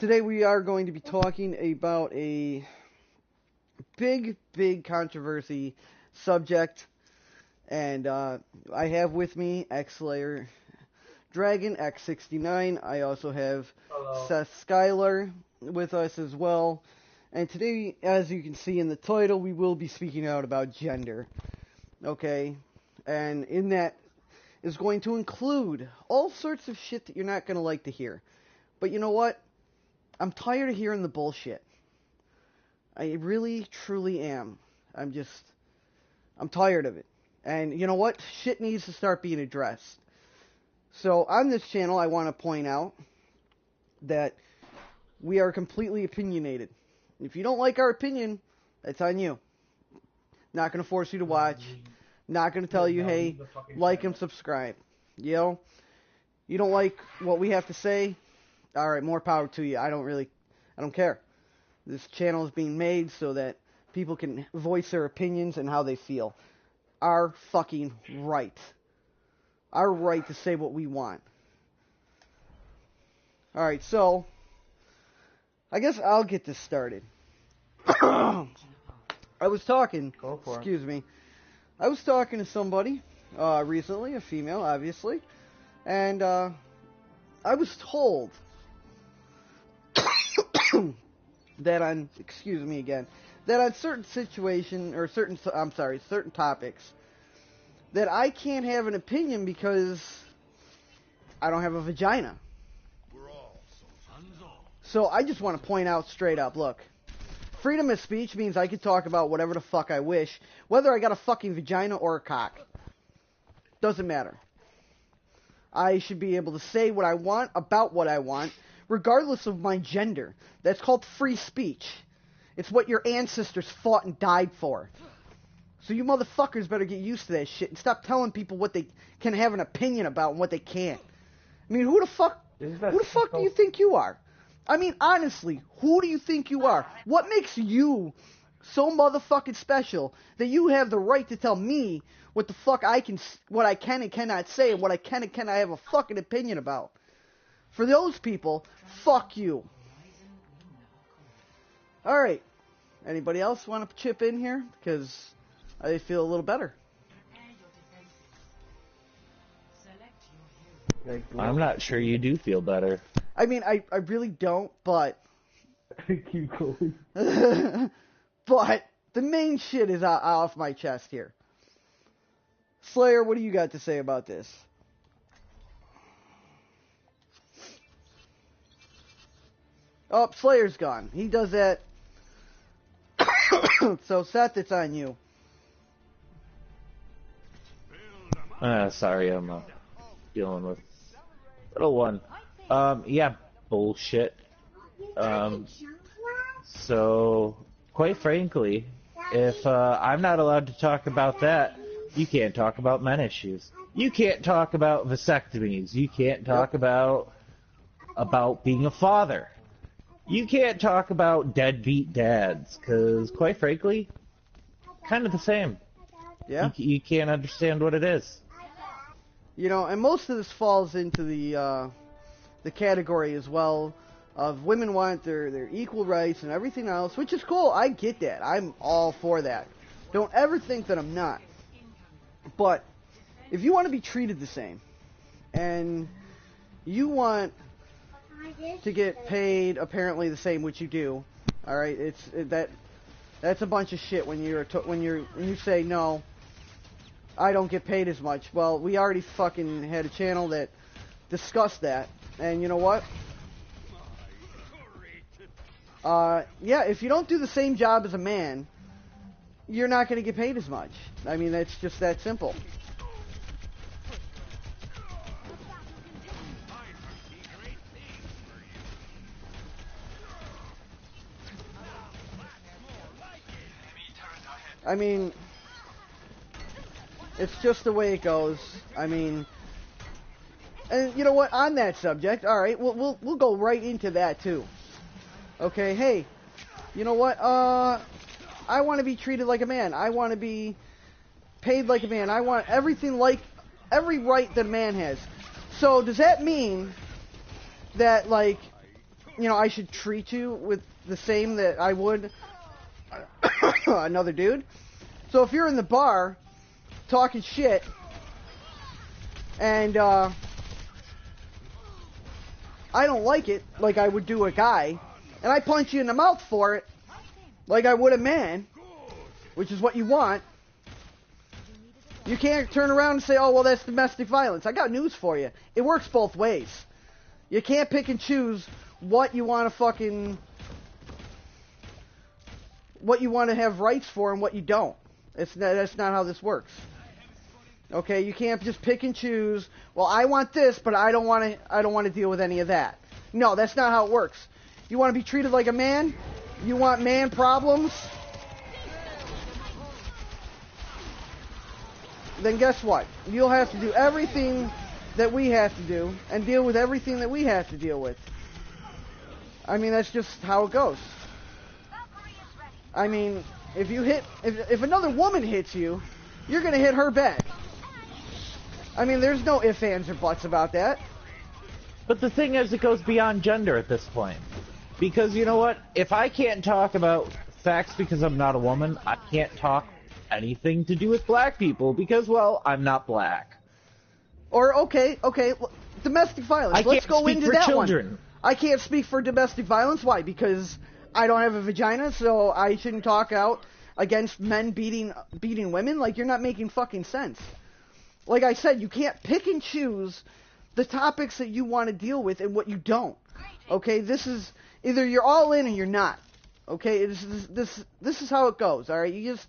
Today we are going to be talking about a big controversy subject, and I have with me X-Slayer Dragon X69. I also have Seth Skylar with us as well. And today, as you can see in the title, we will be speaking out about gender. Okay? And in that is going to include all sorts of shit that you're not going to like to hear. But you know what? I'm tired of hearing the bullshit. I really, truly am. I'm tired of it. And you know what? Shit needs to start being addressed. So on this channel, I want to point out that we are completely opinionated. If you don't like our opinion, that's on you. Not going to force you to watch. Not going to tell you, hey, like and subscribe. You know? You don't like what we have to say? Alright, more power to you. I don't care. This channel is being made so that people can voice their opinions and how they feel. Our fucking right. Our right to say what we want. Alright, so I guess I'll get this started. I was talking I was talking to somebody recently, a female, obviously, and I was told that on certain certain topics, that I can't have an opinion because I don't have a vagina. So I just want to point out straight up, look, freedom of speech means I can talk about whatever the fuck I wish, whether I got a fucking vagina or a cock. Doesn't matter. I should be able to say what I want about what I want, regardless of my gender. That's called free speech. It's what your ancestors fought and died for. So you motherfuckers better get used to that shit and stop telling people what they can have an opinion about and what they can't. I mean, who the fuck do you think you are? I mean, honestly, who do you think you are? What makes you so motherfucking special that you have the right to tell me what the fuck what I can and cannot say, and what I can and cannot have a fucking opinion about? For those people, fuck you. Alright. Anybody else want to chip in here? Because I feel a little better. I'm not sure you do feel better. I mean, I really don't, but... Keep going. But the main shit is off my chest here. Slayer, what do you got to say about this? Oh, Slayer's gone. He does that. So, Seth, it's on you. Sorry, I'm dealing with little one. Yeah, bullshit. So, quite frankly, if I'm not allowed to talk about that, you can't talk about men issues. You can't talk about vasectomies. You can't talk about being a father. You can't talk about deadbeat dads, because, quite frankly, kind of the same. Yeah? You can't understand what it is. You know, and most of this falls into the category as well of women want their equal rights and everything else, which is cool. I get that. I'm all for that. Don't ever think that I'm not. But if you want to be treated the same, and you want to get paid apparently the same, which you do, all right, that's a bunch of shit when you say no, I don't get paid as much. Well, we already fucking had a channel that discussed that, and you know what? Yeah, if you don't do the same job as a man, you're not going to get paid as much. I mean, that's just that simple. I mean, it's just the way it goes. I mean, and you know what? On that subject, all right, we'll go right into that too. Okay, hey, you know what? I want to be treated like a man. I want to be paid like a man. I want everything like every right that a man has. So does that mean that, like, you know, I should treat you with the same that I would another dude. So if you're in the bar talking shit and I don't like it like I would do a guy, and I punch you in the mouth for it like I would a man, which is what you want, you can't turn around and say, oh, well, that's domestic violence. I got news for you. It works both ways. You can't pick and choose what you want to have rights for and what you don't. That's not how this works. Okay, you can't just pick and choose, well, I want this, but I don't want to deal with any of that. No, that's not how it works. You want to be treated like a man? You want man problems? Then guess what? You'll have to do everything that we have to do and deal with everything that we have to deal with. I mean, that's just how it goes. I mean, if another woman hits you, you're going to hit her back. I mean, there's no ifs, ands, or buts about that. But the thing is, it goes beyond gender at this point. Because, you know what? If I can't talk about facts because I'm not a woman, I can't talk anything to do with black people because, well, I'm not black. Or, okay, domestic violence. Let's go into that one. I can't speak for domestic violence. Why? Because I don't have a vagina, so I shouldn't talk out against men beating women? Like, you're not making fucking sense. Like I said, you can't pick and choose the topics that you want to deal with and what you don't. Okay, this is either you're all in or you're not. Okay, this is how it goes. All right, you just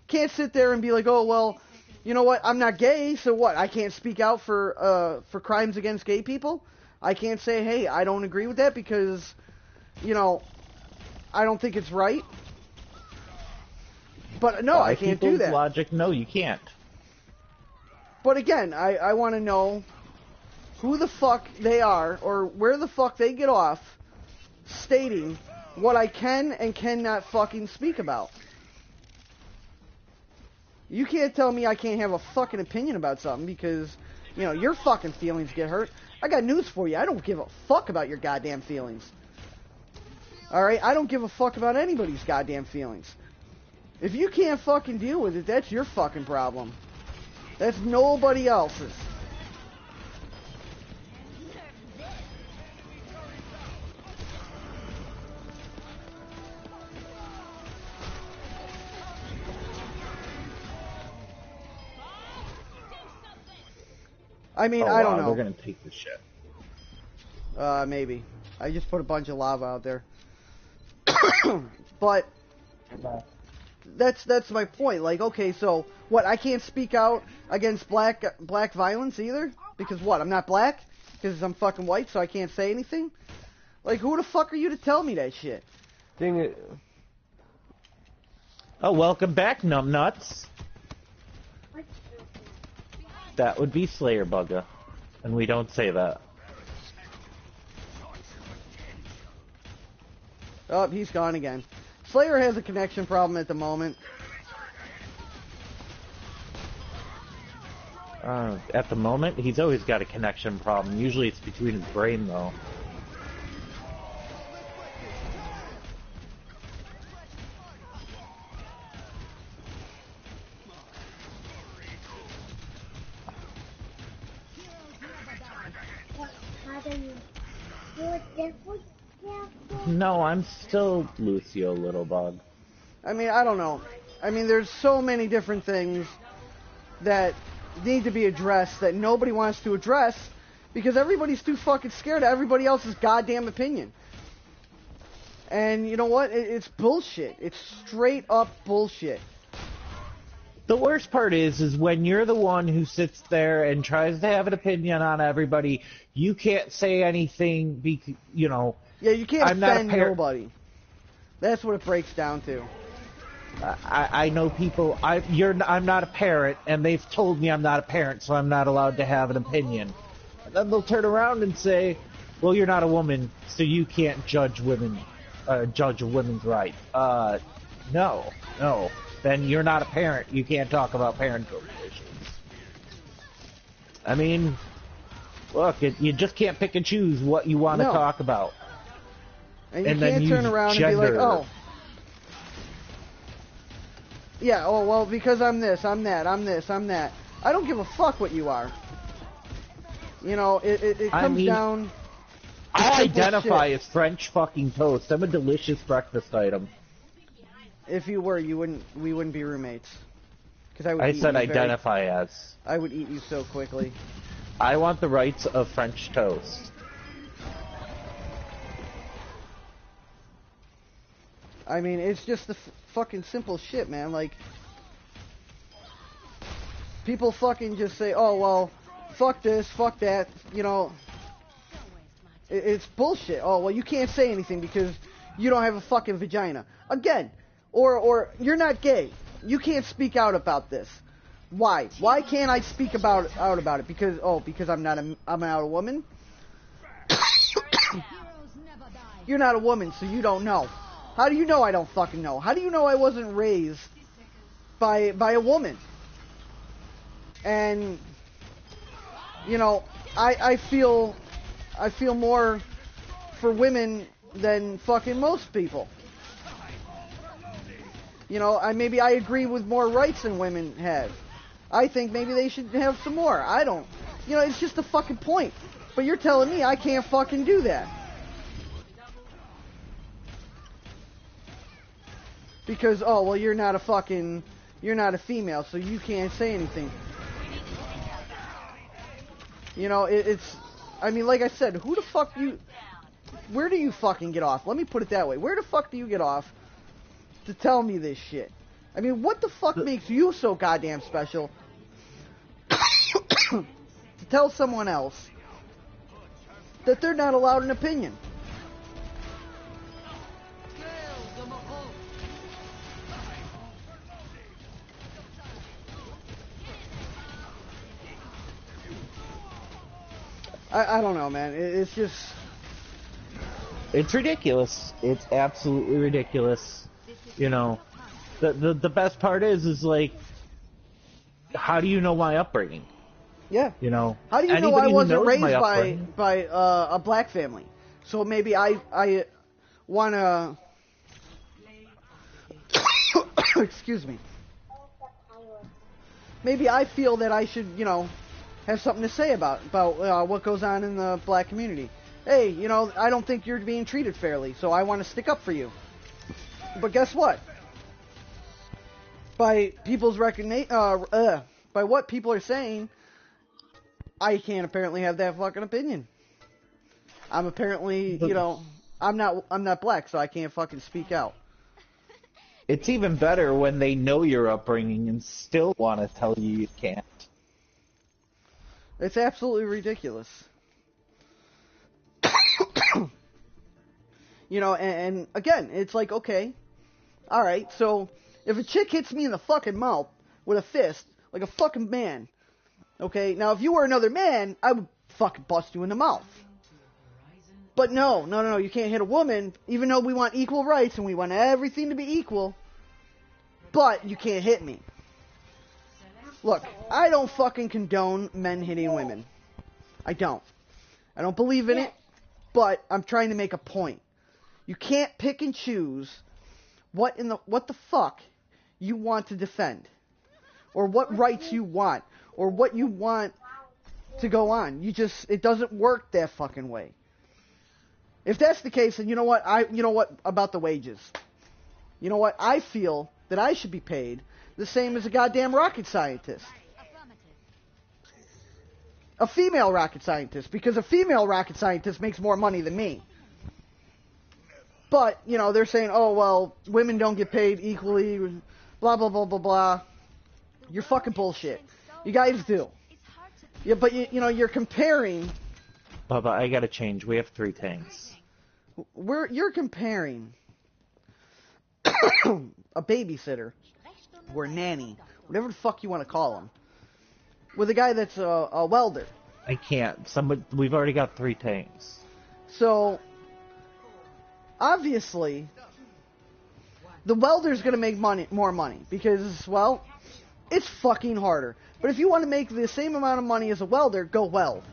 can't sit there and be like, oh well, you know what? I'm not gay, so what? I can't speak out for crimes against gay people. I can't say, hey, I don't agree with that because, you know, I don't think it's right. But no, I can't do that. Logic, no, you can't. But again, I want to know who the fuck they are or where the fuck they get off stating what I can and cannot fucking speak about. You can't tell me I can't have a fucking opinion about something because, you know, your fucking feelings get hurt. I got news for you. I don't give a fuck about your goddamn feelings. Alright? I don't give a fuck about anybody's goddamn feelings. If you can't fucking deal with it, that's your fucking problem. That's nobody else's. I mean, I don't know. They're gonna take this shit. Maybe. I just put a bunch of lava out there. But that's my point. Like, okay, so what? I can't speak out against black violence either because what? I'm not black because I'm fucking white, so I can't say anything. Like, who the fuck are you to tell me that shit? Dang it. Oh, welcome back, numbnuts. That would be Slayer Bugga, and we don't say that. Oh, he's gone again. Slayer has a connection problem at the moment. At the moment, he's always got a connection problem. Usually it's between his brain, though. No, I'm still Lucio Littlebug. I mean, I don't know. I mean, there's so many different things that need to be addressed that nobody wants to address because everybody's too fucking scared of everybody else's goddamn opinion. And you know what? It's bullshit. It's straight up bullshit. The worst part is when you're the one who sits there and tries to have an opinion on everybody, you can't say anything, you know. Yeah, you can't offend nobody. That's what it breaks down to. I know people. I'm not a parent, and they've told me I'm not a parent, so I'm not allowed to have an opinion. And then they'll turn around and say, "Well, you're not a woman, so you can't judge women, judge a woman's right." No. Then you're not a parent. You can't talk about parental relations. I mean, look, you just can't pick and choose what you want to talk about. And you then can't turn use around gender. and be like, oh. Yeah, oh, well, because I'm this, I'm that, I'm this, I'm that. I don't give a fuck what you are. You know, it comes down... I identify as French fucking toast. I'm a delicious breakfast item. If you were, we wouldn't be roommates. Because I said identify as. I would eat you so quickly. I want the rights of French toast. I mean, it's just the fucking simple shit, man. Like, people fucking just say, oh, well, fuck this, fuck that, you know. It's bullshit. Oh, well, you can't say anything because you don't have a fucking vagina. Again, or you're not gay. You can't speak out about this. Why? Why can't I speak out about it? Because I'm not a woman? You're not a woman, so you don't know. How do you know I don't fucking know? How do you know I wasn't raised by a woman? And, you know, I feel more for women than fucking most people. You know, maybe I agree with more rights than women have. I think maybe they should have some more. I don't. You know, it's just a fucking point. But you're telling me I can't fucking do that. Because, oh, well, you're not a female, so you can't say anything. You know, I mean, like I said, who the fuck where do you fucking get off? Let me put it that way. Where the fuck do you get off to tell me this shit? I mean, what the fuck makes you so goddamn special to tell someone else that they're not allowed an opinion? I don't know, man. It's just... It's ridiculous. It's absolutely ridiculous. You know, the best part is like, how do you know my upbringing? Yeah. You know, how do you know I wasn't raised by a black family? So maybe I want to... Excuse me. Maybe I feel that I should, you know, have something to say about what goes on in the black community. Hey, you know, I don't think you're being treated fairly, so I want to stick up for you. But guess what? By people's by what people are saying, I can't apparently have that fucking opinion. I'm apparently, you know, I'm not black, so I can't fucking speak out. It's even better when they know your upbringing and still want to tell you can't. It's absolutely ridiculous. You know, and again, it's like, okay, alright, so if a chick hits me in the fucking mouth with a fist, like a fucking man, okay, now if you were another man, I would fucking bust you in the mouth. But no, you can't hit a woman, even though we want equal rights and we want everything to be equal, but you can't hit me. Look, I don't fucking condone men hitting women. I don't believe in it, but I'm trying to make a point. You can't pick and choose what the fuck you want to defend, or what rights you want, or what you want to go on. It doesn't work that fucking way. If that's the case, then you know what about the wages? You know what? I feel that I should be paid the same as a goddamn rocket scientist. A female rocket scientist, because a female rocket scientist makes more money than me. But, you know, they're saying, oh, well, women don't get paid equally, blah, blah, blah, blah, blah. You're fucking bullshit. You guys do. Yeah, but, you know, you're comparing... Bubba, I gotta change. We have 3 tanks. You're comparing a babysitter or a nanny, whatever the fuck you want to call them, with a guy that's a welder. I can't. We've already got 3 tanks. So... obviously, the welder's going to make more money because, well, it's fucking harder. But if you want to make the same amount of money as a welder, go weld.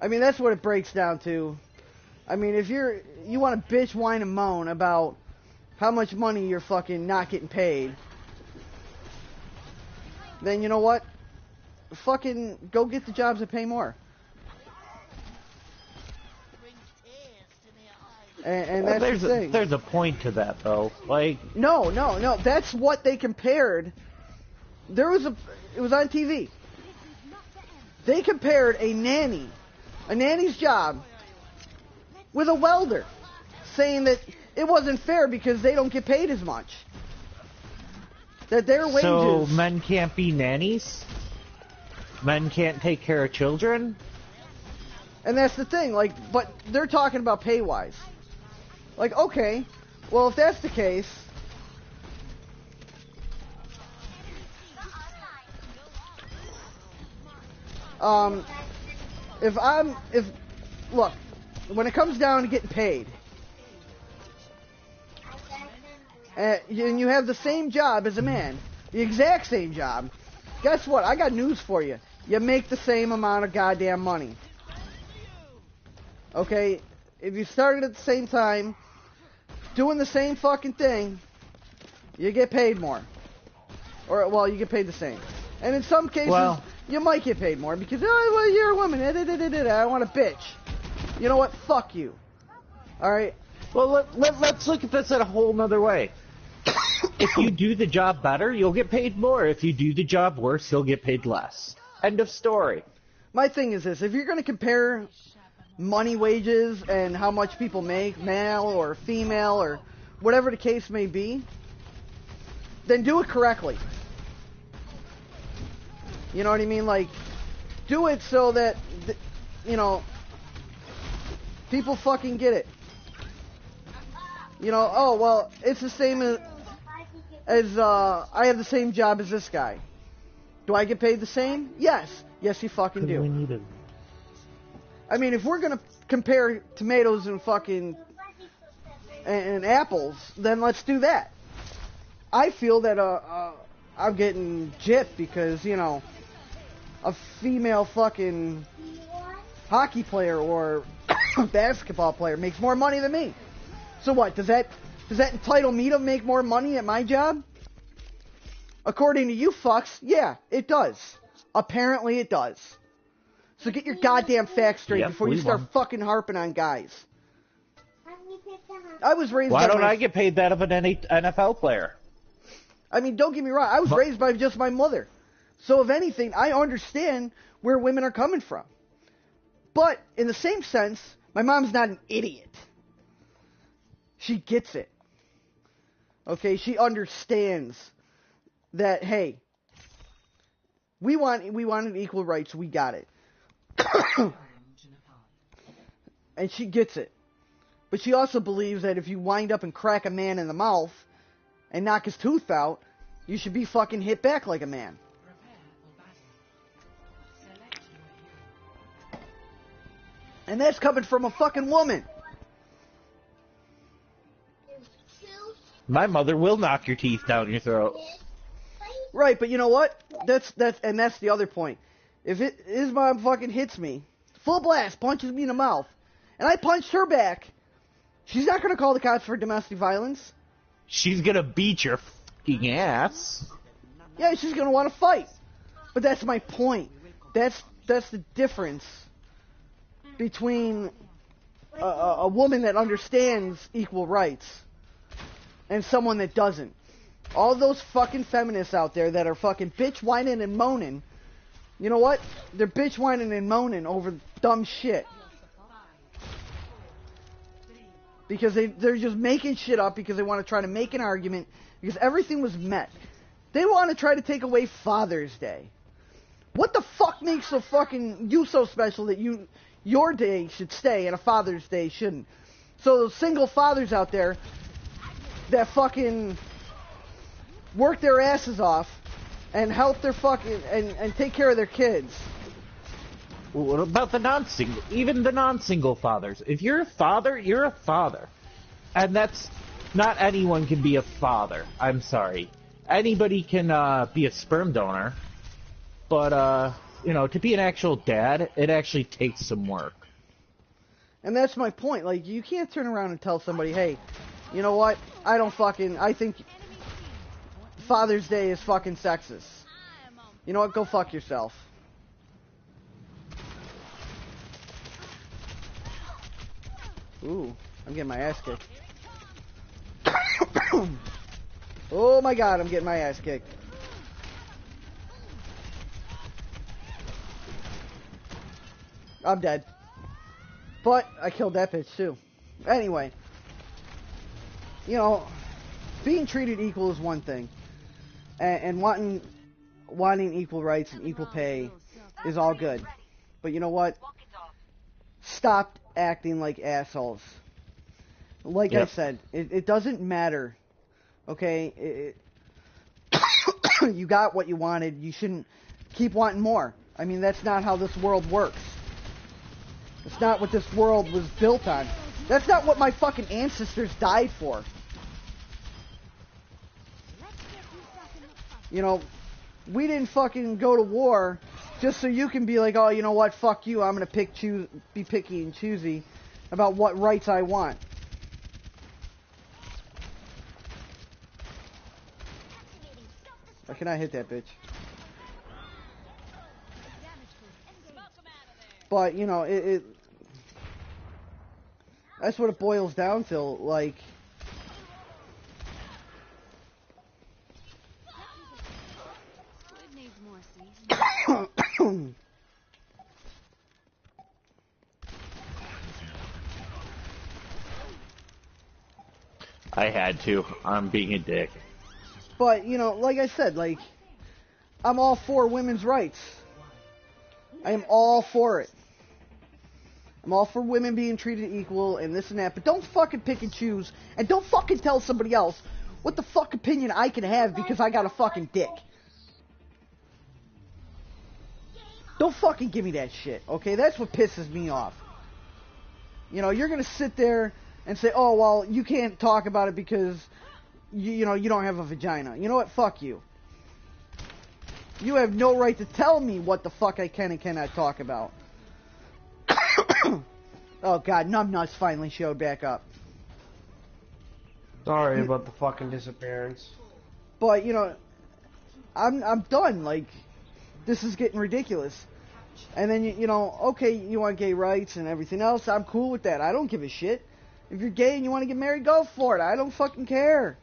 I mean, that's what it breaks down to. I mean, if you want to bitch, whine, and moan about how much money you're fucking not getting paid, then you know what? Fucking go get the jobs that pay more. And that's the thing. There's a point to that, though. Like, no. That's what they compared. It was on TV. They compared a nanny's job, with a welder, saying that it wasn't fair because they don't get paid as much. That their wages... So men can't be nannies? Men can't take care of children? And that's the thing, like, but they're talking about pay-wise. Like, okay, well, if that's the case... Look, when it comes down to getting paid, and you have the same job as a man, the exact same job, guess what? I got news for you. You make the same amount of goddamn money. Okay? If you started at the same time, doing the same fucking thing, you get paid more. Or, well, you get paid the same. And in some cases, you might get paid more because, oh, well, you're a woman. I want a bitch. You know what? Fuck you. Alright? Well, let's look at this in a whole nother way. If you do the job better, you'll get paid more. If you do the job worse, you'll get paid less. End of story. My thing is this. If you're going to compare money wages and how much people make, male or female or whatever the case may be, then do it correctly. You know what I mean? Like, do it so that, people fucking get it. You know, oh, well, it's the same as I have the same job as this guy. Do I get paid the same? Yes. Yes, you fucking do. I mean, if we're going to compare tomatoes and fucking and apples, then let's do that. I feel that I'm getting gypped because, a female fucking hockey player or basketball player makes more money than me. So what? Does that entitle me to make more money at my job? According to you fucks, yeah, it does. Apparently it does. So get your goddamn facts straight before you start fucking harping on guys. I was raised Why don't I get paid that of an NFL player? I mean, don't get me wrong. I was raised by just my mother. So if anything, I understand where women are coming from. But in the same sense, my mom's not an idiot. She gets it. Okay, she understands that, hey, we wanted equal rights, we got it. And she gets it. But she also believes that if you wind up and crack a man in the mouth and knock his tooth out, you should be fucking hit back like a man. And that's coming from a fucking woman. My mother will knock your teeth down your throat. Right, but you know what? That's the other point. If his mom fucking hits me, full blast, punches me in the mouth, and I punched her back, she's not going to call the cops for domestic violence. She's going to beat your fucking ass. Yeah, she's going to want to fight. But that's my point. That's the difference between a woman that understands equal rights and someone that doesn't. All those fucking feminists out there that are fucking bitch whining and moaning, you know what? They're bitch whining and moaning over dumb shit. Because they're just making shit up because they want to try to make an argument because everything was met. They want to try to take away Father's Day. What the fuck makes you so special that your day should stay and a Father's Day shouldn't? So those single fathers out there that fucking work their asses off and help their fucking and take care of their kids. What about the non-single? Even the non-single fathers. If you're a father, you're a father. And that's... Not anyone can be a father. I'm sorry. Anybody can be a sperm donor. But, you know, to be an actual dad, it actually takes some work. And that's my point. Like, you can't turn around and tell somebody, hey, you know what? I think Father's Day is fucking sexist. You know what? Go fuck yourself. Ooh, I'm getting my ass kicked. Oh my god, I'm getting my ass kicked. I'm dead. But I killed that bitch too. Anyway, you know, being treated equal is one thing, and wanting equal rights and equal pay is all good. But you know what? Stop acting like assholes. Like I said, it doesn't matter. Okay, you got what you wanted. You shouldn't keep wanting more. I mean, that's not how this world works. It's not what this world was built on. That's not what my fucking ancestors died for. You know, we didn't fucking go to war just so you can be like, oh, you know what, fuck you, I'm gonna be picky and choosy about what rights I want. Why can I hit that bitch? But, you know, that's what it boils down to, like... I had to. I'm being a dick. But, you know, like I said, like, I'm all for women's rights. I am all for it. I'm all for women being treated equal and this and that, but don't fucking pick and choose, and don't fucking tell somebody else what the fuck opinion I can have because I got a fucking dick. Don't fucking give me that shit, okay? That's what pisses me off. You know, you're gonna sit there and say, oh, well, you can't talk about it because, you know, you don't have a vagina. You know what? Fuck you. You have no right to tell me what the fuck I can and cannot talk about. Oh god, Numbnuts finally showed back up. Sorry about the fucking disappearance. But, you know, I'm done. Like, this is getting ridiculous. And then, you know, okay, you want gay rights and everything else, I'm cool with that. I don't give a shit. If you're gay and you want to get married, go for it. I don't fucking care.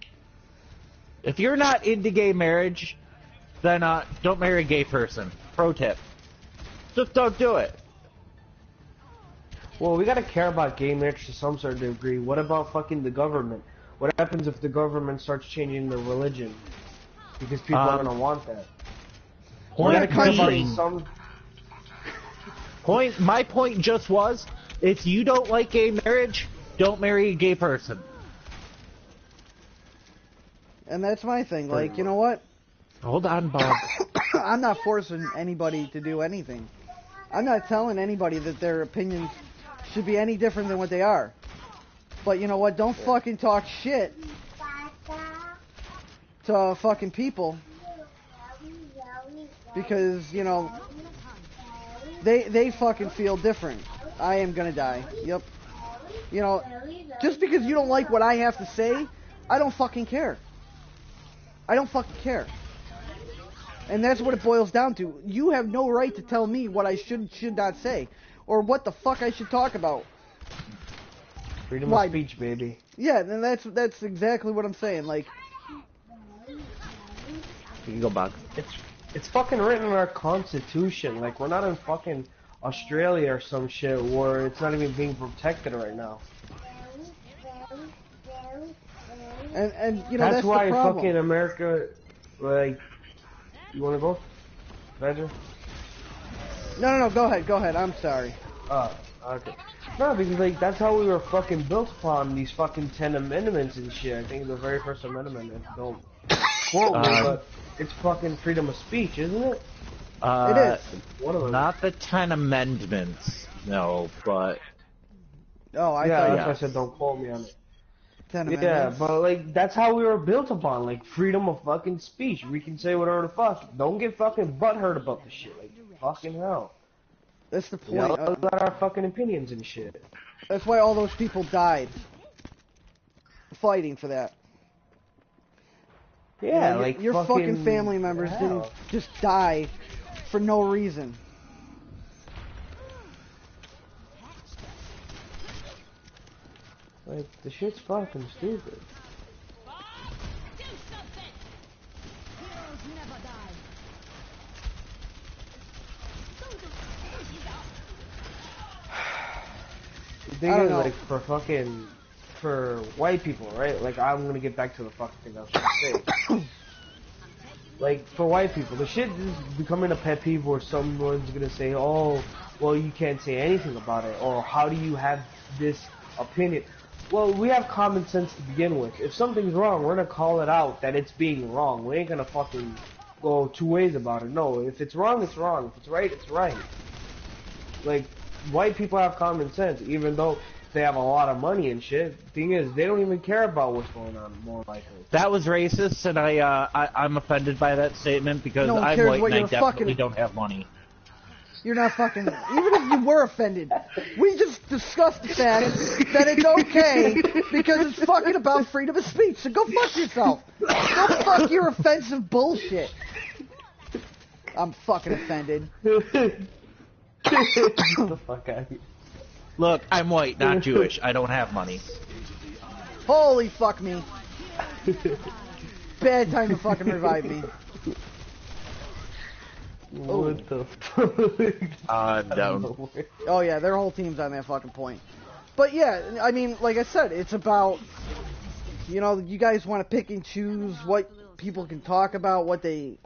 If you're not into gay marriage, then don't marry a gay person. Pro tip. Just don't do it. Well, we gotta care about gay marriage to some certain degree. What about fucking the government? What happens if the government starts changing the religion? Because people are gonna want that. My point just was, if you don't like gay marriage, don't marry a gay person. And that's my thing. Like, you know what? Hold on, Bob. I'm not forcing anybody to do anything. I'm not telling anybody that their opinions should be any different than what they are. But you know what? Don't fucking talk shit to fucking people. Because, you know, they fucking feel different. I am gonna die. Yep. You know, just because you don't like what I have to say, I don't fucking care. I don't fucking care. And that's what it boils down to. You have no right to tell me what I should not say. Or what the fuck I should talk about. Freedom of speech, baby. Yeah, and that's exactly what I'm saying. Like, You can go back. It's fucking written in our constitution. Like, we're not in fucking Australia or some shit where it's not even being protected right now. And you know, that's why the problem. fucking America, like, you wanna go, Badger? No, go ahead. I'm sorry. Okay. No, because like that's how we were fucking built upon, these fucking 10 amendments and shit. I think the very first amendment, don't quote me, but it's fucking freedom of speech, isn't it? It is. One of them. Not the 10 amendments, no, but... Oh, I yeah, thought that's why I said don't quote me on it. 10 Yeah, amendments. but like that's how we were built upon, like freedom of fucking speech. We can say whatever the fuck. Don't get fucking butthurt about the shit. Like fucking hell. That's the point. We all got our fucking opinions and shit. That's why all those people died. Fighting for that. Yeah, you know, like your fucking family members hell. didn't just die for no reason. Like, the shit's fucking stupid. The thing is, like, for white people, right? Like, I'm gonna get back to the fucking thing I was trying to say. Like, for white people, the shit is becoming a pet peeve where someone's gonna say, oh, well, you can't say anything about it, or how do you have this opinion? Well, we have common sense to begin with. If something's wrong, we're gonna call it out that it's being wrong. We ain't gonna fucking go two ways about it. No, if it's wrong, it's wrong. If it's right, it's right. Like, white people have common sense, even though they have a lot of money and shit. Thing is, they don't even care about what's going on, more likely. That was racist, and I'm offended by that statement because No one I'm cares white what and I you're definitely fucking- don't have money. You're not fucking... Even if you were offended, we just discussed the fact that it's okay because it's fucking about freedom of speech. So go fuck yourself. Go fuck your offensive bullshit. I'm fucking offended. Get the fuck out of here. Look, I'm white, not Jewish. I don't have money. Holy fuck me. Bad time to fucking revive me. What the fuck? I'm down. Oh yeah, their whole team's on that fucking point. But yeah, I mean, like I said, it's about, you know, you guys want to pick and choose what people can talk about, what they,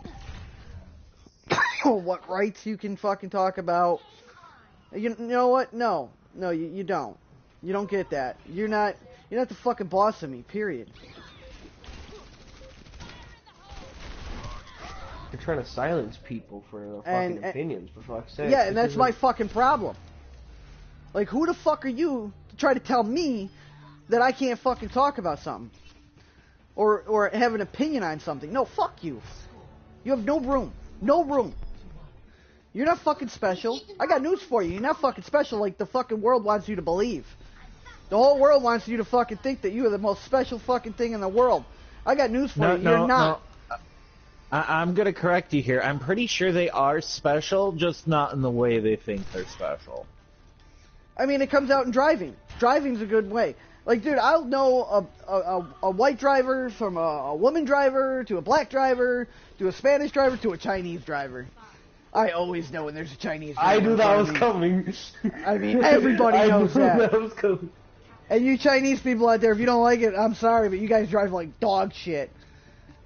what rights you can fucking talk about. You know what? No, you don't. You don't get that. You're not the fucking boss of me. Period. You're trying to silence people for their fucking opinions, for fuck's sake. Yeah, and that's my fucking problem. Like, who the fuck are you to try to tell me that I can't fucking talk about something? Or have an opinion on something? No, fuck you. You have no room. No room. You're not fucking special. I got news for you. You're not fucking special like the fucking world wants you to believe. The whole world wants you to fucking think that you are the most special fucking thing in the world. I got news for you. You're not. No. I'm gonna correct you here. I'm pretty sure they are special, just not in the way they think they're special. I mean, it comes out in driving. Driving's a good way. Like, dude, I'll know a white driver from a woman driver to a black driver to a Spanish driver to a Chinese driver. I always know when there's a Chinese driver. I knew that was coming. I mean, everybody knows I knew that. that was coming. And you Chinese people out there, if you don't like it, I'm sorry, but you guys drive like dog shit.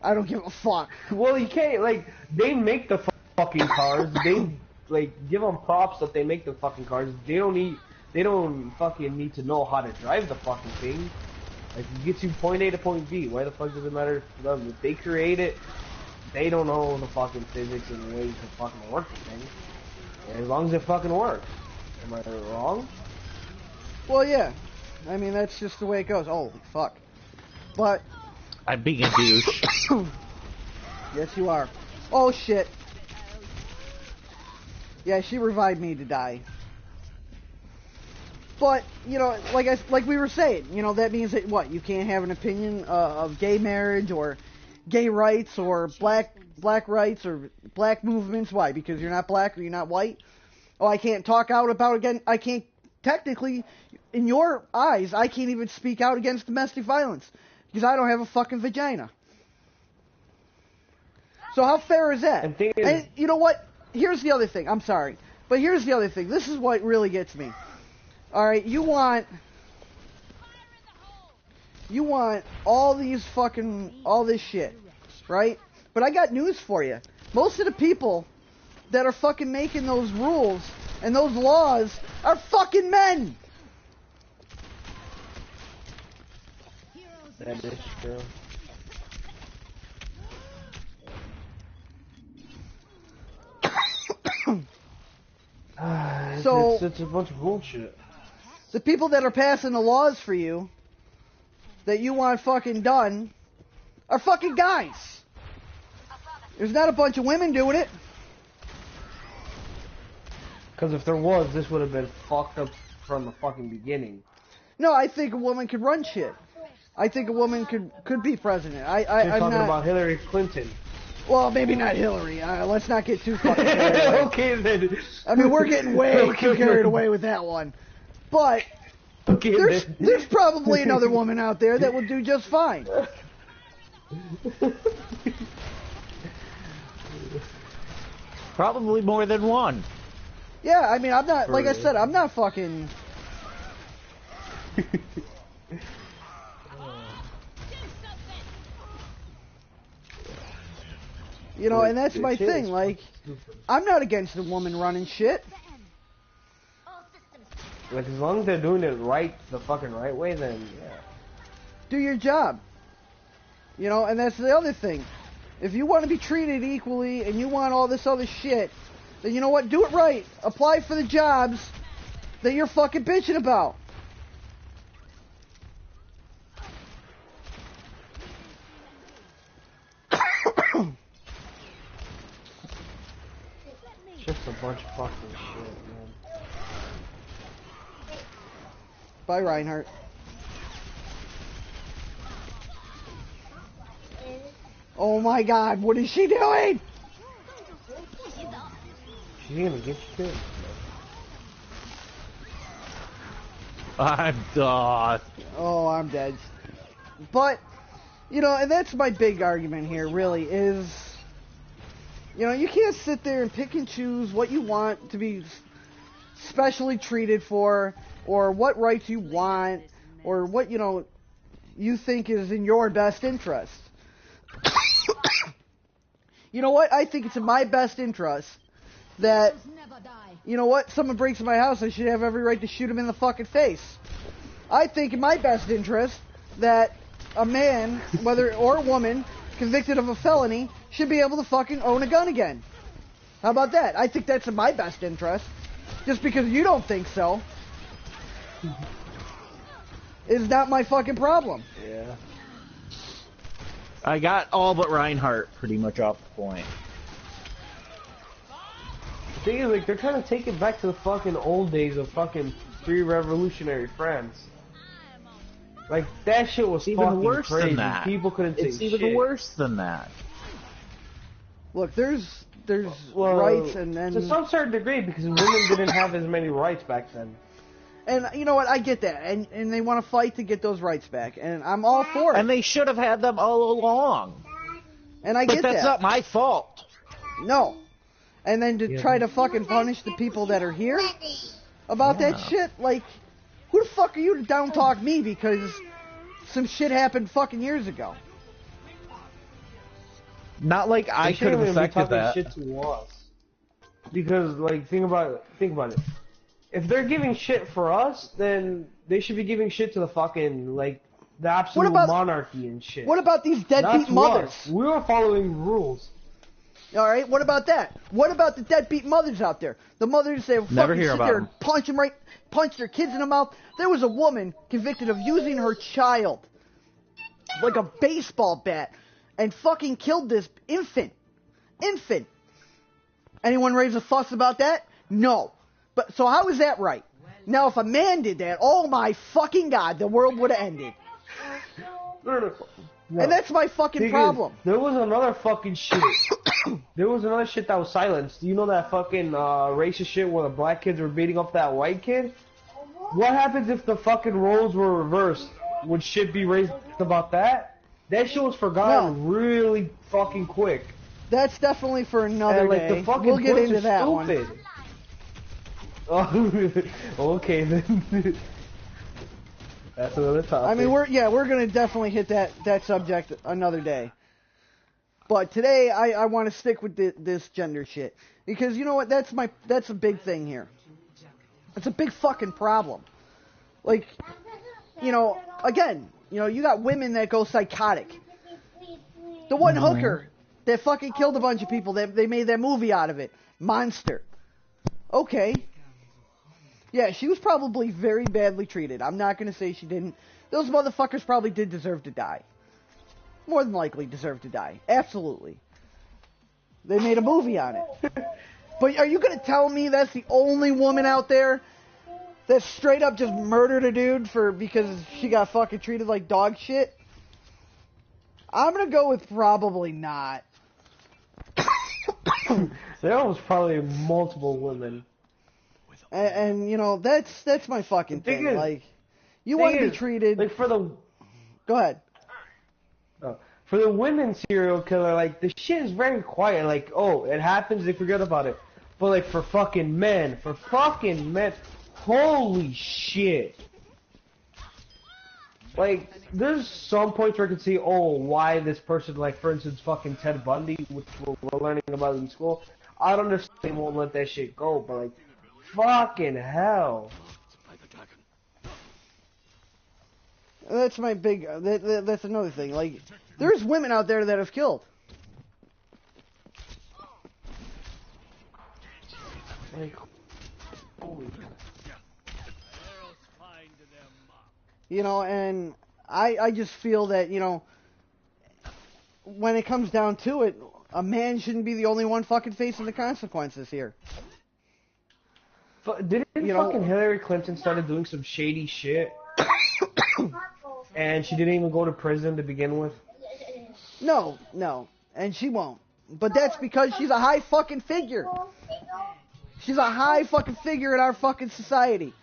I don't give a fuck. Well, you can't, like, they make the fucking cars. They, like, give them props that they make the fucking cars. They don't fucking need to know how to drive the fucking thing. Like, it gets you point A to point B. Why the fuck does it matter to them? If they create it, they don't know the fucking physics and the ways to fucking work the thing. And as long as it fucking works. Am I wrong? Well, yeah. I mean, that's just the way it goes. Holy fuck. But... I'm being a douche. Yes, you are. Oh, shit. Yeah, she revived me to die. But, you know, like we were saying, you know, that means that, what, you can't have an opinion of gay marriage or gay rights or black rights or black movements. Why? Because you're not black or you're not white? Oh, I can't talk out about again. I can't, technically, in your eyes, I can't even speak out against domestic violence. Because I don't have a fucking vagina. So how fair is that? And you know what? Here's the other thing. I'm sorry. But here's the other thing. This is what really gets me. Alright, you want all this shit. Right? But I got news for you. Most of the people that are fucking making those rules and those laws are fucking men. That is true. So it's a bunch of bullshit. The people that are passing the laws for you that you want fucking done are fucking guys. There's not a bunch of women doing it. Because if there was, this would have been fucked up from the fucking beginning. No, I think a woman could run shit. I think a woman could be president. You're I'm talking not, about Hillary Clinton. Well, maybe not Hillary. Let's not get too fucking carried away. Okay then. I mean, we're getting way too carried away with that one. But Okay, there's probably another woman out there that will do just fine. Probably more than one. Yeah, I mean, I'm not, like I said, I'm not fucking... You know, and that's my thing, like, I'm not against a woman running shit. Like, as long as they're doing it right, the fucking right way, then, yeah. Do your job. You know, and that's the other thing. If you want to be treated equally and you want all this other shit, then you know what? Do it right. Apply for the jobs that you're fucking bitching about. Just a bunch of fucking shit, man. Bye, Reinhardt. Oh my god, what is she doing? She's gonna get you too. I'm done. Oh, I'm dead. But, you know, and that's my big argument here, really, is... You know, you can't sit there and pick and choose what you want to be specially treated for, or what rights you want, or what, you know, you think is in your best interest. You know what? I think it's in my best interest that, you know what, someone breaks in my house, I should have every right to shoot him in the fucking face. I think in my best interest that a man, whether or a woman, convicted of a felony, should be able to fucking own a gun again. How about that? I think that's in my best interest. Just because you don't think so is not my fucking problem. Yeah. I got all but Reinhardt pretty much off the point. The thing is, like, they're trying to take it back to the fucking old days of fucking pre-revolutionary France. Like, that shit was It's even fucking worse crazy. than that. People couldn't say It's shit. even worse than that. Look, there's Well, rights and then... to some certain degree, because women didn't have as many rights back then. And you know what? I get that. And they want to fight to get those rights back. And I'm all for it. And they should have had them all along. And I But get that's that. not my fault. No. And then to try to fucking punish the people that are here about that shit? Like, who the fuck are you to down talk me because some shit happened fucking years ago? Not like I They could have shouldn't even be affected talking that. shit to us. Because, like, think about it. If they're giving shit for us, then they should be giving shit to the fucking, like, the absolute monarchy and shit. What about these deadbeat Not to mothers? us. We were following rules. Alright, what about that? What about the deadbeat mothers out there? The mothers that Never fucking hear sit about there them. and punch their kids in the mouth. There was a woman convicted of using her child like a baseball bat and fucking killed this infant. Anyone raise a fuss about that? No. But so how is that right? Now if a man did that, oh my fucking god, the world would have ended. No. And that's my fucking problem. There was another fucking shit. There was another shit that was silenced. Do you know that fucking racist shit where the black kids were beating up that white kid? What happens if the fucking roles were reversed? Would shit be raised about that? That shit was forgotten really fucking quick. That's definitely for another And, like, day. the fucking We'll get points into are that one. stupid. Oh, okay then. That's another topic. I mean, we're gonna definitely hit that subject another day. But today, I want to stick with this gender shit because you know what? That's a big thing here. It's a big fucking problem. Like, you know, again, you know, you got women that go psychotic. The one hooker that fucking killed a bunch of people. They made that movie out of it. Monster. Okay. Yeah, she was probably very badly treated. I'm not going to say she didn't. Those motherfuckers probably did deserve to die. More than likely deserve to die. Absolutely. They made a movie on it. But are you gonna tell me that's the only woman out there that straight up just murdered a dude because she got fucking treated like dog shit? I'm gonna go with probably not. There was probably multiple women. And you know, that's my fucking thing. Like, you want to be treated... Like, for the... Go ahead. For the women serial killer, like, the shit is very quiet. Like, oh, it happens, they forget about it. But, like, for fucking men, holy shit. Like, there's some points where I can see, oh, why this person, like, for instance, fucking Ted Bundy, which we're learning about in school, I don't understand they won't let that shit go, but, like, fucking hell. That's my big, that's another thing. Like, there's women out there that have killed. Like, holy. You know, and I just feel that, you know, when it comes down to it, a man shouldn't be the only one fucking facing the consequences here. Didn't fucking Hillary Clinton started doing some shady shit? And she didn't even go to prison to begin with? No, and she won't. But that's because she's a high fucking figure. She's a high fucking figure in our fucking society.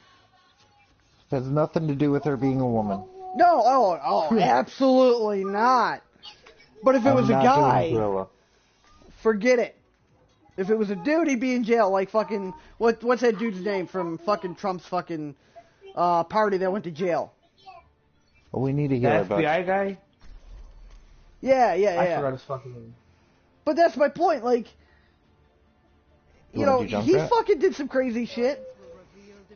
Has nothing to do with her being a woman. No, absolutely not. But if it was a guy, forget it. If it was a dude, he'd be in jail. Like fucking, what's that dude's name from fucking Trump's fucking party that went to jail? Well, we need to hear about the FBI guy? Yeah. I forgot his fucking name. But that's my point. Like, you know, he fucking did some crazy shit.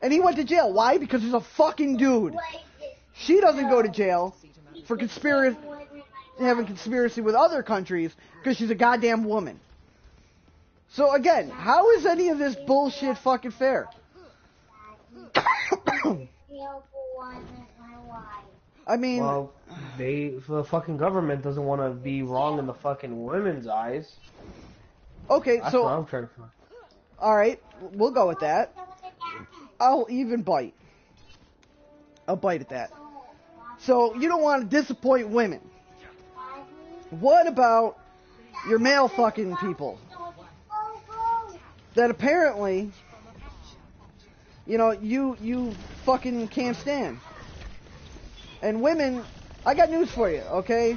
And he went to jail. Why? Because he's a fucking dude. She doesn't go to jail for having conspiracy with other countries because she's a goddamn woman. So again, how is any of this bullshit fucking fair? I mean... Well, the fucking government doesn't want to be wrong in the fucking women's eyes. Okay, That's so... what I'm trying to find. Alright, we'll go with that. I'll even bite. I'll bite at that. So, you don't want to disappoint women. What about your male fucking people? That apparently, you know, you fucking can't stand. And women, I got news for you, okay?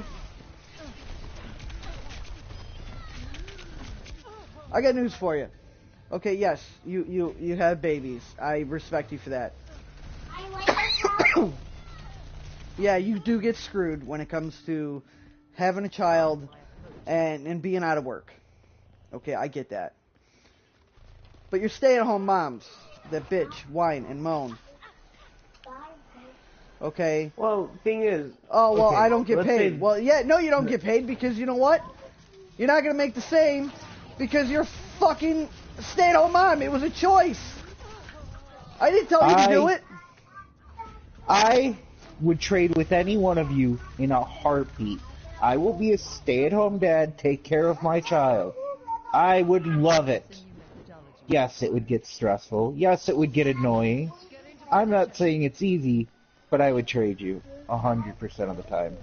I got news for you. Okay, yes, you have babies. I respect you for that. Yeah, you do get screwed when it comes to having a child and being out of work. Okay, I get that. But you're stay-at-home moms that bitch, whine, and moan. Okay? Well, thing is... Oh, well, okay, I don't get paid. Well, yeah, no, you don't get paid because you know what? You're not going to make the same because you're fucking stay-at-home mom. It was a choice. I didn't tell you to do it. I would trade with any one of you in a heartbeat. I will be a stay-at-home dad, take care of my child. I would love it. Yes, it would get stressful. Yes, it would get annoying. I'm not saying it's easy, but I would trade you 100% of the time.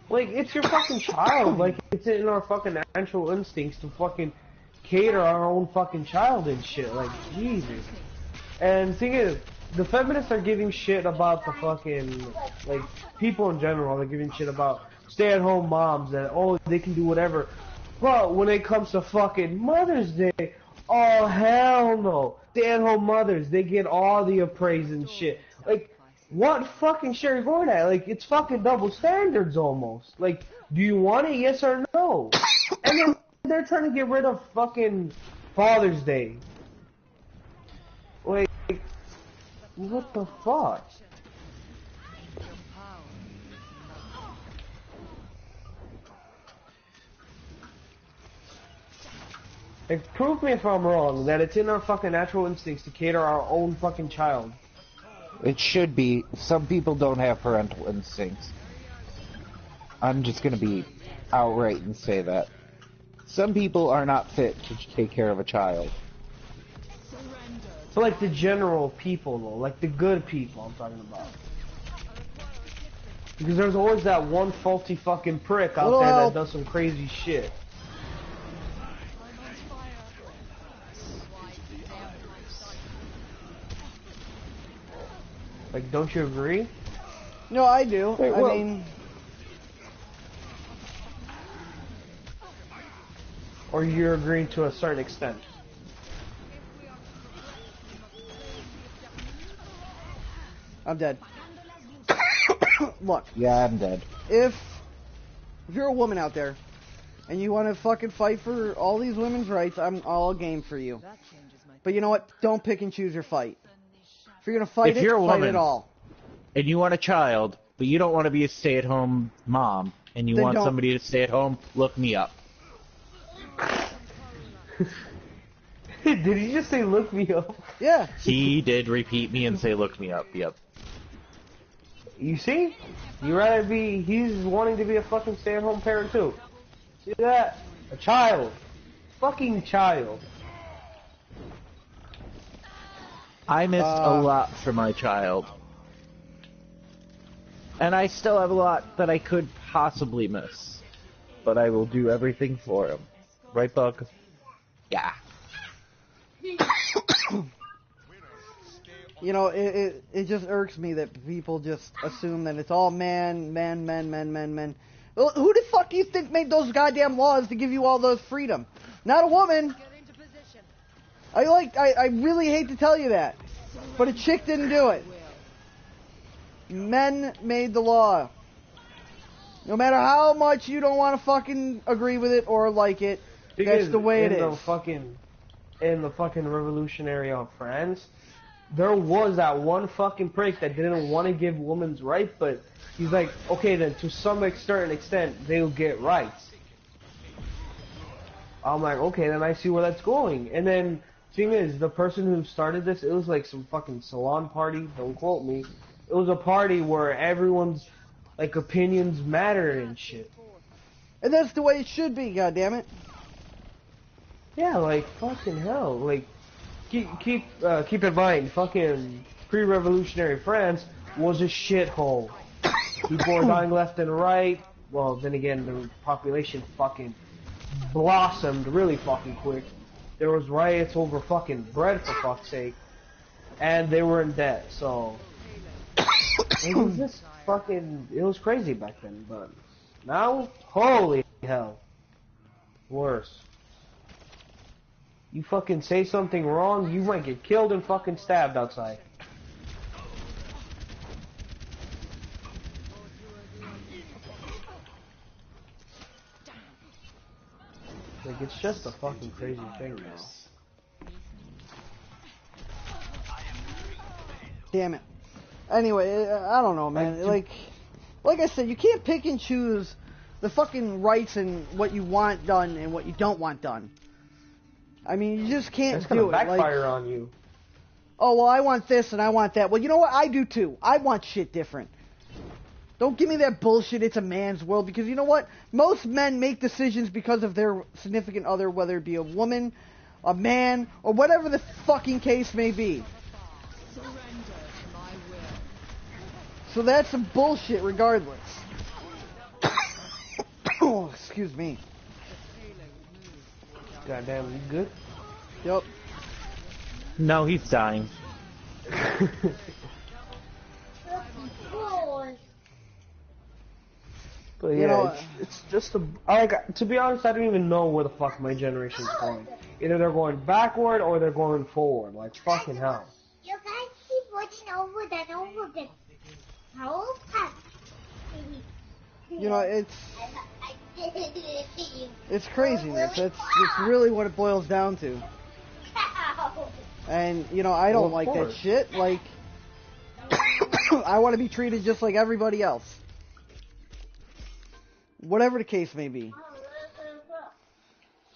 Like, it's your fucking child. Like, it's in our fucking natural instincts to fucking cater our own fucking child and shit. Like, Jesus. And the thing is, the feminists are giving shit about the fucking, like, people in general are giving shit about stay-at-home moms and, oh, they can do whatever. But when it comes to fucking Mother's Day, oh, hell no. Stay-at-home mothers, they get all the appraise and shit. Like, what fucking shit are you going at? Like, it's fucking double standards almost. Like, do you want it, yes or no? And then they're trying to get rid of fucking Father's Day. Like, what the fuck? Like, prove me if I'm wrong, that it's in our fucking natural instincts to cater our own fucking child. It should be. Some people don't have parental instincts. I'm just gonna be outright and say that. Some people are not fit to take care of a child. So like the general people though, like the good people I'm talking about. Because there's always that one faulty fucking prick out there that does some crazy shit. Like, don't you agree? No, I do. Wait, I mean... Or you're agreeing to a certain extent? I'm dead. Look. Yeah, I'm dead. If you're a woman out there, and you want to fucking fight for all these women's rights, I'm all game for you. But you know what? Don't pick and choose your fight. If you're gonna fight fight it all. And you want a child, but you don't want to be a stay-at-home mom, and you want somebody to stay at home, look me up. Did he just say look me up? Yeah. He did repeat me and say look me up, yep. You see? He's wanting to be a fucking stay-at-home parent too. See that? A child. Fucking child. I missed a lot for my child. And I still have a lot that I could possibly miss. But I will do everything for him. Right, Bug? Yeah. You know, it just irks me that people just assume that it's all men. Well, who the fuck do you think made those goddamn laws to give you all those freedom? Not a woman. I really hate to tell you that, but a chick didn't do it. Men made the law. No matter how much you don't want to fucking agree with it or like it, that's the way it is. In the fucking Revolutionary of France, there was that one fucking prick that didn't want to give women's rights, but he's like, okay, then to some certain extent, they'll get rights. I'm like, okay, then I see where that's going. And then, thing is, the person who started this, it was like some fucking salon party, don't quote me. It was a party where everyone's, like, opinions matter and shit. And that's the way it should be, goddammit. Yeah, like, fucking hell, like, keep in mind, fucking pre-revolutionary France was a shithole. People were dying left and right. Well, then again, the population fucking blossomed really fucking quick. There was riots over fucking bread, for fuck's sake. And they were in debt, so... it was just fucking... It was crazy back then, but... Now, holy hell. Worse. You fucking say something wrong, you might get killed and fucking stabbed outside. Like, it's just a fucking crazy thing now. Damn it. Anyway, I don't know, man. Like I said, you can't pick and choose the fucking rights and what you want done and what you don't want done. I mean, you just can't do it. That's gonna backfire on you. Oh, well, I want this and I want that. Well, you know what? I do too. I want shit different. Don't give me that bullshit, it's a man's world, because you know what? Most men make decisions because of their significant other, whether it be a woman, a man, or whatever the fucking case may be. So that's some bullshit regardless. Oh, excuse me. Goddamn, you good? Yep. No, he's dying. But yeah, you know, it's just to be honest, I don't even know where the fuck my generation's going. Either they're going backward or they're going forward. Like, fucking hell. You guys keep watching over and over again. How fast? You know, it's craziness. That's really what it boils down to. And, you know, I don't like that shit. Like, I want to be treated just like everybody else. Whatever the case may be.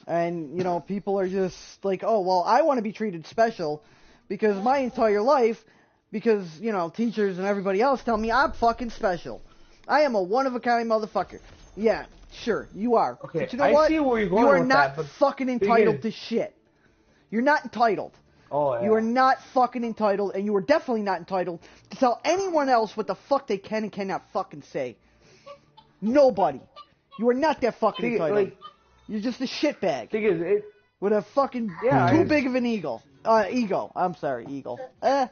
And, you know, people are just like, oh, well, I want to be treated special because my entire life, because, you know, teachers and everybody else tell me I'm fucking special. I am a one-of-a-kind motherfucker. Yeah, sure, you are. Okay, but you know I what? see where you're going You are with not that, but fucking entitled to shit. You're not entitled. Oh, yeah. You are not fucking entitled, and you are definitely not entitled to tell anyone else what the fuck they can and cannot fucking say. Nobody. You are not that fucking entitled. Like, you're just a shitbag. Thing is, it... With a fucking too big of an ego. Ego. I'm sorry, eagle. Yeah,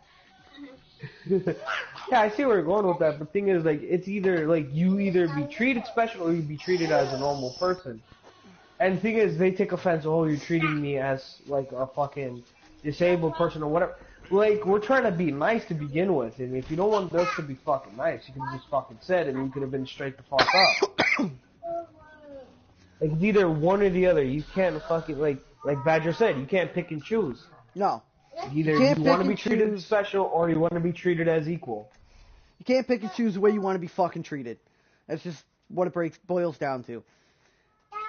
I see where you're going with that, but thing is, like, it's either, like, you either be treated special or you be treated as a normal person. And the thing is, they take offense, oh, you're treating me as, like, a fucking disabled person or whatever. Like, we're trying to be nice to begin with, and if you don't want us to be fucking nice, you could have just fucking said, and you could have been straight the fuck up. Like, it's either one or the other. You can't fucking, like Badger said, you can't pick and choose. No. Either you want to be treated special or you want to be treated as equal. You can't pick and choose the way you want to be fucking treated. That's just what it boils down to.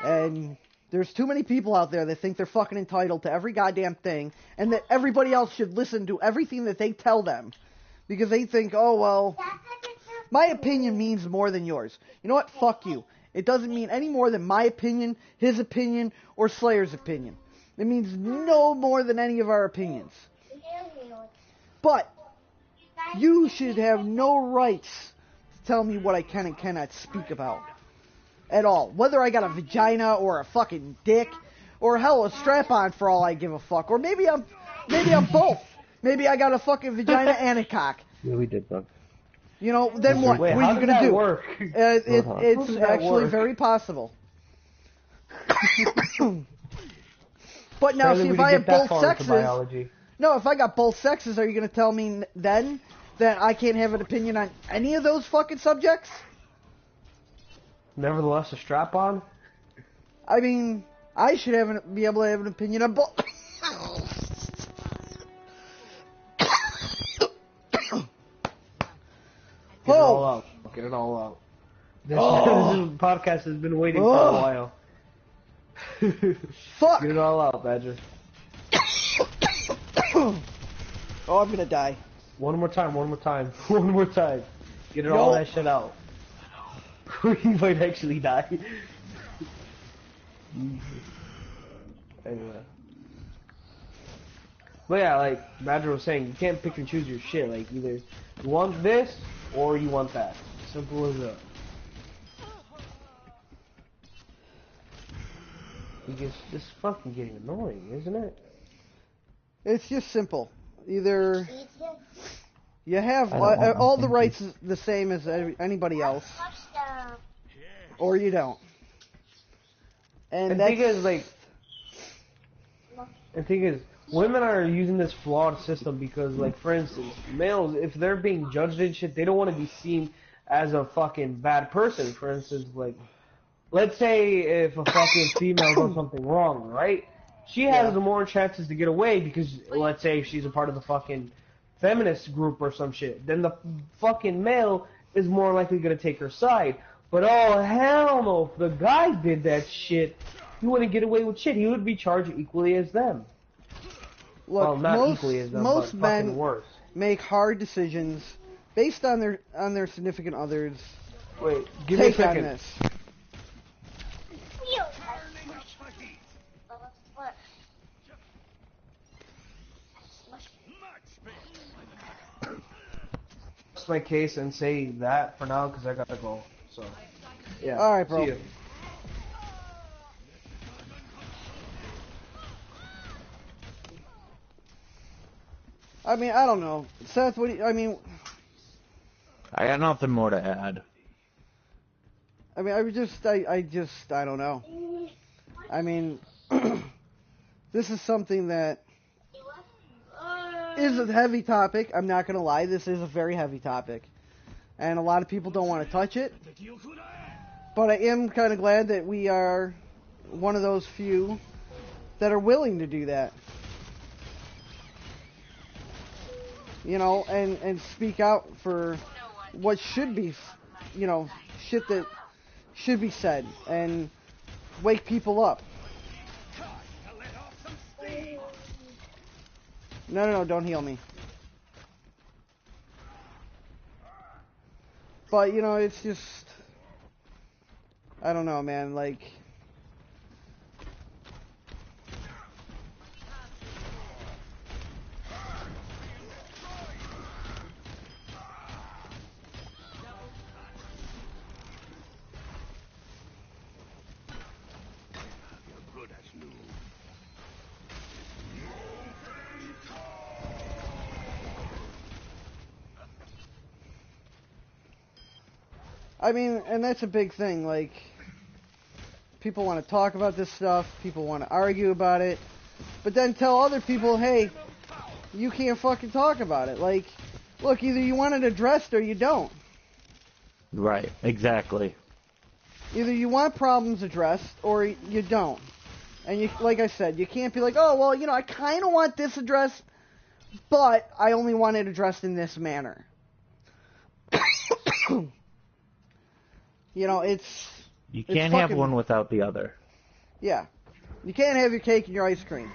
And there's too many people out there that think they're fucking entitled to every goddamn thing, and that everybody else should listen to everything that they tell them. Because they think, oh, well, my opinion means more than yours. You know what? Fuck you. It doesn't mean any more than my opinion, his opinion, or Slayer's opinion. It means no more than any of our opinions. But you should have no rights to tell me what I can and cannot speak about. At all. Whether I got a vagina or a fucking dick, or hell, a strap-on for all I give a fuck. Or maybe I'm both. Maybe I got a fucking vagina and a cock. Yeah, we did both. You know, then what? Wait, what are you going to do? Work? It's actually very possible. But now, see, if I have both sexes... No, if I got both sexes, are you going to tell me then that I can't have an opinion on any of those fucking subjects? Nevertheless, a strap-on? I mean, I should be able to have an opinion on both... Get it all out. Get it all out. This podcast has been waiting for a while. Fuck! Get it all out, Badger. Oh, I'm gonna die. One more time. Get it all that shit out. You might actually die. Anyway. But yeah, like Badger was saying, you can't pick and choose your shit. Like, either you want this or you want that. Simple as that. Because this is fucking getting annoying, isn't it? It's just simple. Either you have all the rights the same as anybody else, or you don't. And the thing is, like, women are using this flawed system because, like, for instance, males, if they're being judged and shit, they don't want to be seen as a fucking bad person. For instance, like, let's say if a fucking female does something wrong, right? She has more chances to get away because, let's say, if she's a part of the fucking feminist group or some shit, then the fucking male is more likely going to take her side. But oh, hell no, if the guy did that shit, he wouldn't get away with shit. He would be charged equally as them. Look, well, not equally as them, most but men fucking worse. Make hard decisions based on their significant others. Wait, give me a second. On this. My case and say that for now because I gotta go. So, yeah. All right, bro. See you. I mean, I don't know, Seth. What do you, I mean? I got nothing more to add. I mean, I don't know. I mean, this is something that is a heavy topic. I'm not gonna lie, this is a very heavy topic, and a lot of people don't want to touch it. But I am kind of glad that we are one of those few that are willing to do that. You know, and speak out for what should be, you know, shit that should be said, and wake people up. No, don't heal me. But, you know, it's just... I don't know, man. Like, I mean, and that's a big thing. Like, people want to talk about this stuff. People want to argue about it. But then tell other people, hey, you can't fucking talk about it. Like, look, either you want it addressed or you don't. Right, exactly. Either you want problems addressed or you don't. And you, like I said, you can't be like, oh, well, you know, I kind of want this addressed, but I only want it addressed in this manner. You know, You can't have one without the other. Yeah. You can't have your cake and your ice cream.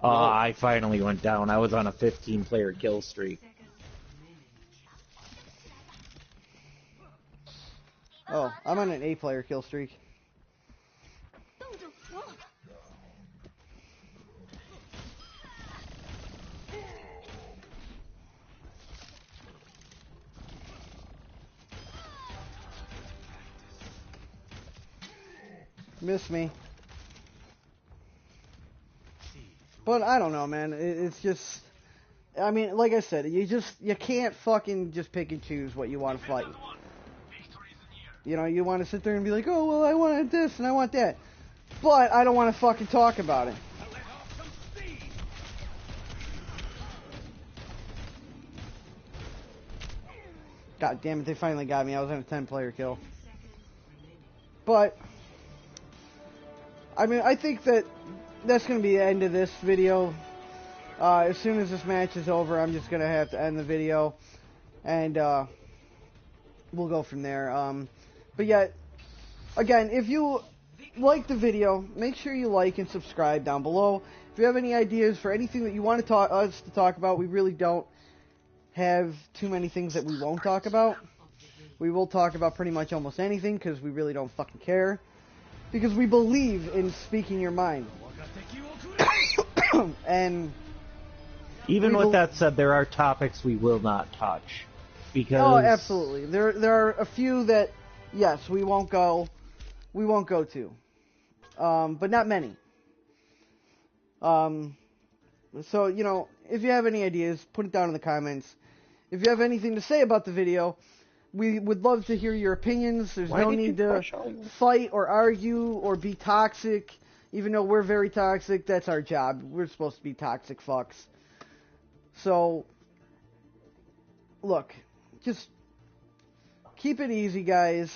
I finally went down. I was on a 15-player kill streak. Oh, I'm on an 8-player kill streak. Miss me. But I don't know, man. It's just, I mean, like I said, you can't fucking just pick and choose what you want to fight. You know, you want to sit there and be like, oh, well, I wanted this and I want that. But I don't want to fucking talk about it. God damn it, they finally got me. I was on a 10-player kill. But, I mean, I think that's going to be the end of this video. As soon as this match is over, I'm just going to have to end the video. And, we'll go from there. But yet, again, if you like the video, make sure you like and subscribe down below. If you have any ideas for anything that you want us to talk about, we really don't have too many things that we won't talk about. We will talk about pretty much almost anything because we really don't fucking care. Because we believe in speaking your mind. And even with that said, there are topics we will not touch. Because oh, absolutely. There are a few that, yes, we won't go to. But not many. So, you know, if you have any ideas, put it down in the comments. If you have anything to say about the video, we would love to hear your opinions. There's no need to fight or argue or be toxic. Even though we're very toxic, that's our job. We're supposed to be toxic fucks. So, look, just keep it easy, guys.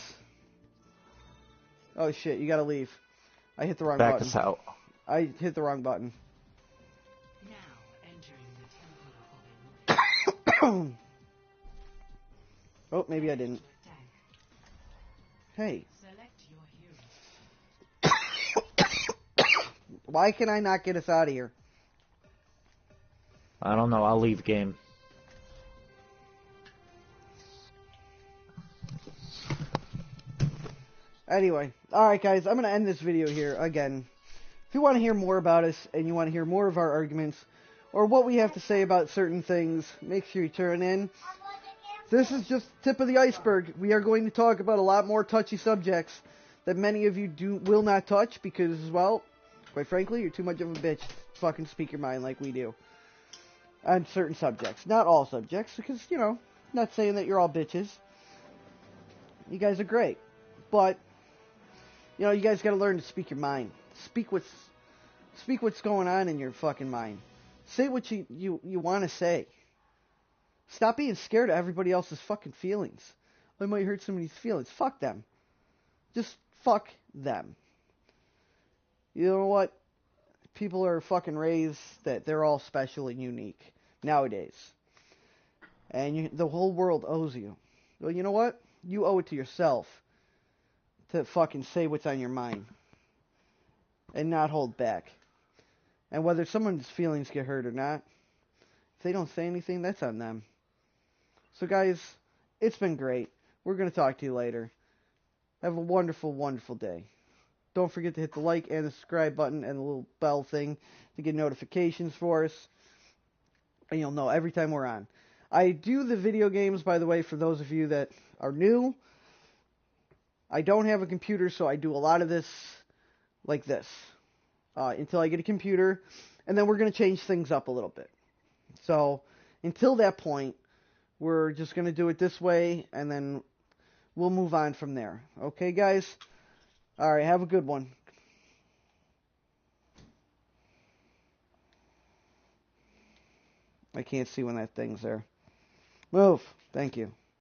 Oh shit, you gotta leave. I hit the wrong button. Back us out. I hit the wrong button. Oh, maybe I didn't. Hey. Why can I not get us out of here? I don't know. I'll leave game. Anyway, alright guys, I'm going to end this video here. Again, if you want to hear more about us and you want to hear more of our arguments or what we have to say about certain things, make sure you tune in. This is just the tip of the iceberg. We are going to talk about a lot more touchy subjects that many of you will not touch because, well, quite frankly, you're too much of a bitch to fucking speak your mind like we do. On certain subjects. Not all subjects, because, you know, not saying that you're all bitches. You guys are great. But, you know, you guys gotta learn to speak your mind. Speak what's going on in your fucking mind. Say what you want to say. Stop being scared of everybody else's fucking feelings. I might hurt somebody's feelings. Fuck them. Just fuck them. You know what? People are fucking raised that they're all special and unique nowadays. And the whole world owes you. Well, you know what? You owe it to yourself to fucking say what's on your mind. And not hold back. And whether someone's feelings get hurt or not, if they don't say anything, that's on them. So guys, it's been great. We're going to talk to you later. Have a wonderful, wonderful day. Don't forget to hit the like and the subscribe button and the little bell thing to get notifications for us. And you'll know every time we're on. I do the video games, by the way, for those of you that are new. I don't have a computer, so I do a lot of this like this. Until I get a computer. And then we're going to change things up a little bit. So, until that point, we're just going to do it this way, and then we'll move on from there. Okay, guys? Alright, have a good one. I can't see when that thing's there. Move. Thank you.